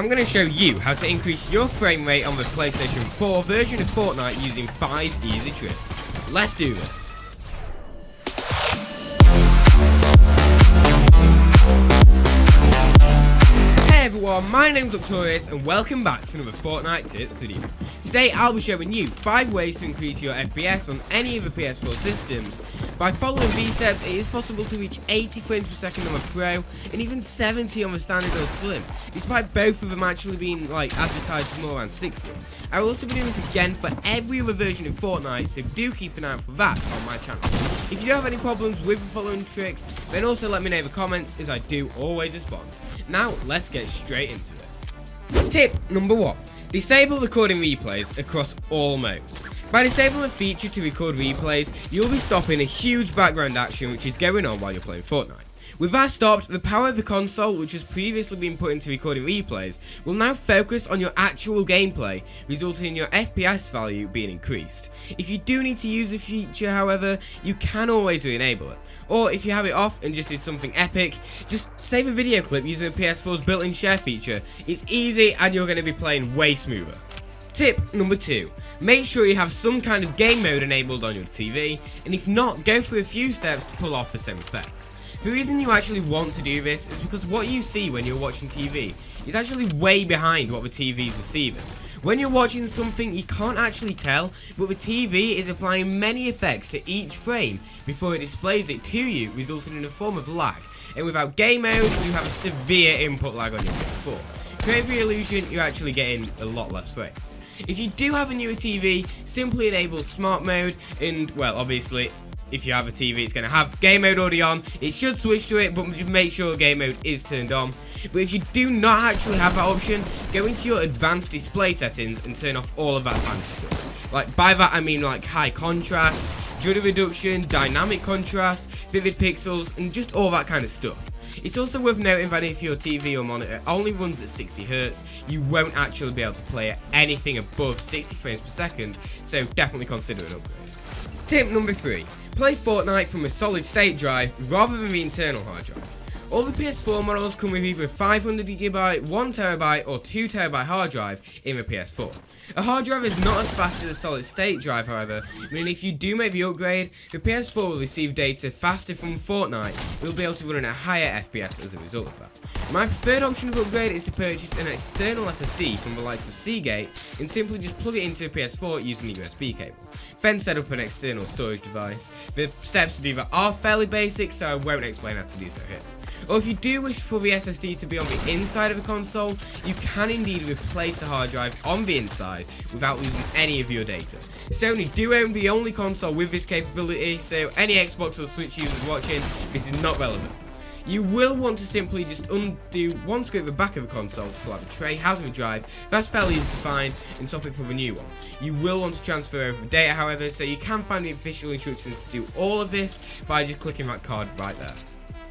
I'm going to show you how to increase your frame rate on the PlayStation 4 version of Fortnite using 5 easy tricks. Let's do this. Hey everyone, my name's Octorious and welcome back to another Fortnite tips video. Today I'll be showing you 5 ways to increase your FPS on any of the PS4 systems. By following these steps, it is possible to reach 80 frames per second on the Pro and even 70 on the Standard or Slim, despite both of them actually being advertised as more around 60. I will also be doing this again for every other version of Fortnite, so do keep an eye out for that on my channel. If you do have any problems with the following tricks, then also let me know in the comments, as I do always respond. Now let's get straight into this. Tip number 1. Disable recording replays across all modes. By disabling a feature to record replays, you'll be stopping a huge background action which is going on while you're playing Fortnite. With that stopped, the power of the console, which has previously been put into recording replays, will now focus on your actual gameplay, resulting in your FPS value being increased. If you do need to use the feature, however, you can always re-enable it. Or if you have it off and just did something epic, just save a video clip using the PS4's built-in share feature. It's easy and you're going to be playing way smoother. Tip number 2. Make sure you have some kind of game mode enabled on your TV, and if not, go through a few steps to pull off the same effect. The reason you actually want to do this is because what you see when you're watching TV is actually way behind what the TV is receiving. When you're watching something, you can't actually tell, but the TV is applying many effects to each frame before it displays it to you, resulting in a form of lag. And without game mode, you have a severe input lag on your PS4. Create the illusion you're actually getting a lot less frames. If you do have a newer TV, simply enable smart mode, and well, obviously, if you have a TV, it's going to have game mode already on. It should switch to it, but just make sure game mode is turned on. But if you do not actually have that option, go into your advanced display settings and turn off all of that fancy stuff. By that I mean high contrast, jitter reduction, dynamic contrast, vivid pixels, and just all that kind of stuff. It's also worth noting that if your TV or monitor only runs at 60Hz, you won't actually be able to play at anything above 60 frames per second, so definitely consider an upgrade. Tip number 3. Play Fortnite from a solid state drive rather than the internal hard drive. All the PS4 models come with either a 500GB, 1TB or 2TB hard drive in the PS4. A hard drive is not as fast as a solid state drive, however, meaning if you do make the upgrade, the PS4 will receive data faster from Fortnite and will be able to run at a higher FPS as a result of that. My preferred option of upgrade is to purchase an external SSD from the likes of Seagate and simply just plug it into the PS4 using a USB cable. Then set up an external storage device. The steps to do that are fairly basic, so I won't explain how to do so here. Or if you do wish for the SSD to be on the inside of the console, you can indeed replace a hard drive on the inside without losing any of your data. Sony do own the only console with this capability, so any Xbox or Switch users watching, this is not relevant. You will want to simply just undo one screw at the back of the console to pull out the tray out of the drive. That's fairly easy to find, and swap it for the new one. You will want to transfer over the data, however, so you can find the official instructions to do all of this by just clicking that card right there.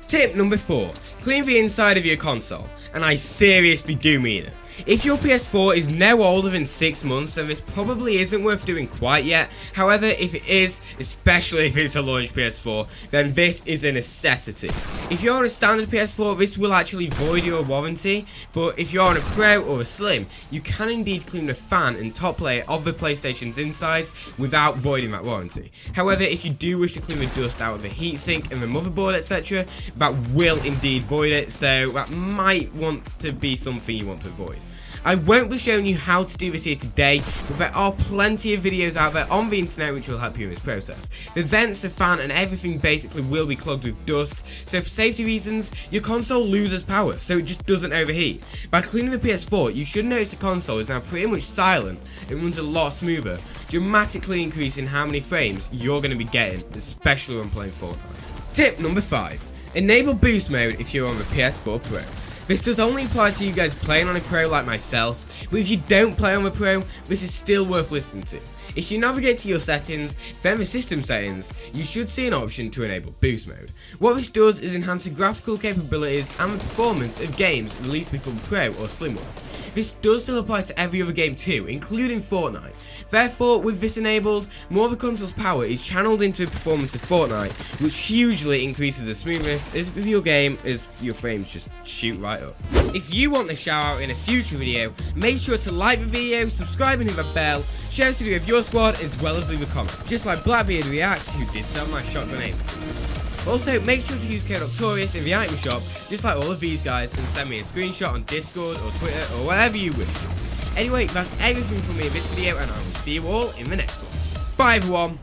Tip number 4. Clean the inside of your console, and I seriously do mean it. If your PS4 is no older than 6 months, then this probably isn't worth doing quite yet. However, if it is, especially if it's a launched PS4, then this is a necessity. If you're on a standard PS4, this will actually void your warranty, but if you're on a Pro or a Slim, you can indeed clean the fan and top layer of the PlayStation's insides without voiding that warranty. However, if you do wish to clean the dust out of the heatsink and the motherboard, etc., that will indeed void it, so that might want to be something you want to avoid. I won't be showing you how to do this here today, but there are plenty of videos out there on the internet which will help you in this process. The vents, the fan and everything basically will be clogged with dust, so for safety reasons, your console loses power so it just doesn't overheat. By cleaning the PS4, you should notice the console is now pretty much silent and runs a lot smoother, dramatically increasing how many frames you're going to be getting, especially when playing Fortnite. Tip number 5. Enable boost mode if you're on the PS4 Pro. This does only apply to you guys playing on a Pro like myself, but if you don't play on the Pro, this is still worth listening to. If you navigate to your settings, then the system settings, you should see an option to enable boost mode. What this does is enhance the graphical capabilities and the performance of games released before the Pro or Slim one. This does still apply to every other game too, including Fortnite. Therefore, with this enabled, more of the console's power is channeled into the performance of Fortnite, which hugely increases the smoothness as with your game as your frames just shoot right up. If you want a shout out in a future video, make sure to like the video, subscribe and hit the bell, share this video with your squad as well as leave a comment, just like Blackbeard Reacts who did sell my shotgun aim. Also, make sure to use code Octorious in the item shop, just like all of these guys, and send me a screenshot on Discord or Twitter or whatever you wish to. Anyway, that's everything from me in this video, and I will see you all in the next one. Bye everyone!